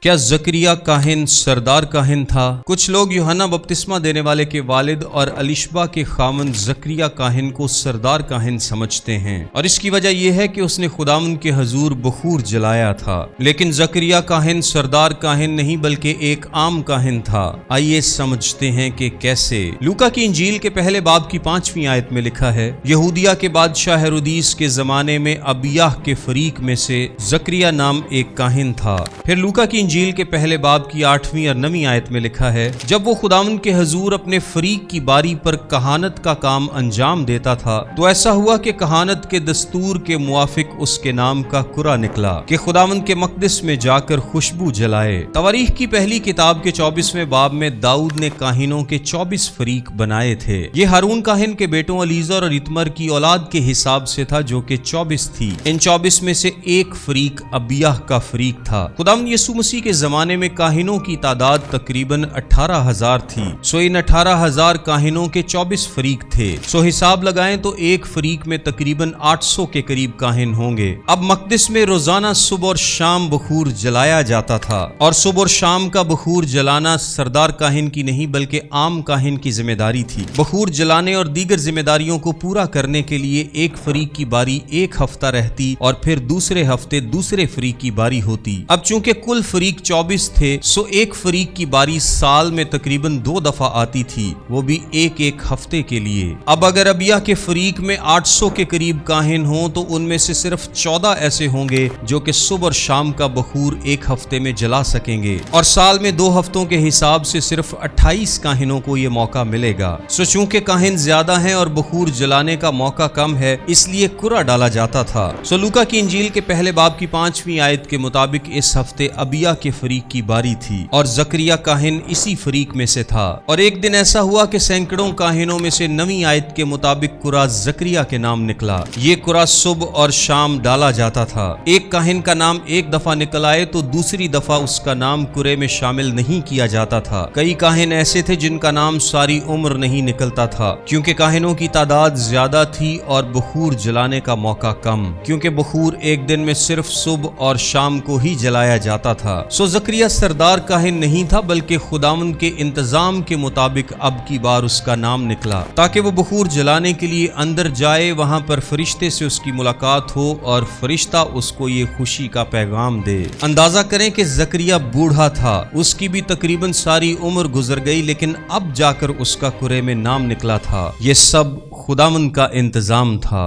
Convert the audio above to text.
کیا زکریا کاہن سردار کاہن تھا؟ کچھ لوگ یوحنا بپتسمہ دینے والے کے والد اور الیشبا کے خاوند زکریا کاہن کو سردار کاہن سمجھتے ہیں، اور اس کی وجہ یہ ہے کہ اس نے خداوند کے حضور بخور جلایا تھا۔ لیکن زکریا کاہن سردار کاہن نہیں بلکہ ایک عام کاہن تھا۔ آئیے سمجھتے ہیں کہ کیسے۔ لوکا کی انجیل کے پہلے باب کی 5ویں آیت میں لکھا ہے، یہودیہ کے بادشاہ ہیرودیس کے زمانے میں ابیاہ کے فریق میں سے زکریا نام ایک کاہن تھا۔ پھر لوکا کی انجیل کے پہلے باب کی 8ویں اور 9ویں آیت میں لکھا ہے، جب وہ خداوند کے حضور اپنے فریق کی باری پر کہانت کا کام انجام دیتا تھا تو ایسا ہوا کہ کہانت کے دستور کے موافق اس کے نام کا کرا نکلا کہ خداوند کے مقدس میں جا کر خوشبو جلائے۔ تواریخ کی پہلی کتاب کے 24ویں باب میں داؤد نے کاہنوں کے 24 فریق بنائے تھے۔ یہ ہارون کاہن کے بیٹوں الیزر اور اتمر کی اولاد کے حساب سے تھا جو کہ 24 تھی۔ ان 24 میں سے ایک فریق ابیاہ کا فریق تھا۔ خداوند یسوع مسیح کے زمانے میں کاہنوں کی تعداد تقریباً 18,000 تھی۔ سو ان 18,000 کاہنوں کے 24 فریق تھے۔ سو حساب لگائیں تو ایک فریق میں تقریباً 800 کے قریب کاہن ہوں گے۔ اب مقدس میں روزانہ صبح اور شام بخور جلایا جاتا تھا، اور صبح اور شام کا بخور جلانا سردار کاہن کی نہیں بلکہ عام کاہن کی ذمہ داری تھی۔ بخور جلانے اور دیگر ذمہ داریوں کو پورا کرنے کے لیے ایک فریق کی باری ایک ہفتہ رہتی اور پھر دوسرے ہفتے دوسرے فریق کی باری ہوتی۔ اب چونکہ کل فریق 24 تھے، سو ایک فریق کی باری سال میں تقریباً 2 دفعہ آتی تھی، وہ بھی ایک ہفتے کے لیے۔ اب اگر ابیاہ کے فریق میں 800 کے قریب کاہن ہوں تو ان میں سے صرف 14 ایسے ہوں گے جو کہ صبح اور شام کا بخور ایک ہفتے میں جلا سکیں گے، اور سال میں 2 ہفتوں کے حساب سے صرف 28 کاہنوں کو یہ موقع ملے گا۔ سو چونکہ کاہن زیادہ ہیں اور بخور جلانے کا موقع کم ہے، اس لیے کرا ڈالا جاتا تھا۔ سو لوکا کی انجیل کے پہلے باب کی 5ویں آیت کے مطابق اس ہفتے ابیاہ کے فریق کی باری تھی، اور زکریا کاہن اسی فریق میں سے تھا۔ اور ایک دن ایسا ہوا کہ سینکڑوں کاہنوں میں سے 9ویں آیت کے مطابق کرا زکریا کے نام نکلا۔ یہ کرا صبح اور شام ڈالا جاتا تھا۔ ایک کاہن کا نام ایک دفعہ نکل آئے تو دوسری دفعہ اس کا نام کرے میں شامل نہیں کیا جاتا تھا۔ کئی کاہن ایسے تھے جن کا نام ساری عمر نہیں نکلتا تھا، کیونکہ کاہنوں کی تعداد زیادہ تھی اور بخور جلانے کا موقع کم، کیونکہ بخور ایک دن میں صرف صبح اور شام کو ہی جلایا جاتا تھا۔ سو زکریا سردار کاہن نہیں تھا بلکہ خداوند کے انتظام کے مطابق اب کی بار اس کا نام نکلا تاکہ وہ بخور جلانے کے لیے اندر جائے، وہاں پر فرشتے سے اس کی ملاقات ہو اور فرشتہ اس کو یہ خوشی کا پیغام دے۔ اندازہ کریں کہ زکریا بوڑھا تھا، اس کی بھی تقریباً ساری عمر گزر گئی، لیکن اب جا کر اس کا کرے میں نام نکلا تھا۔ یہ سب خداوند کا انتظام تھا۔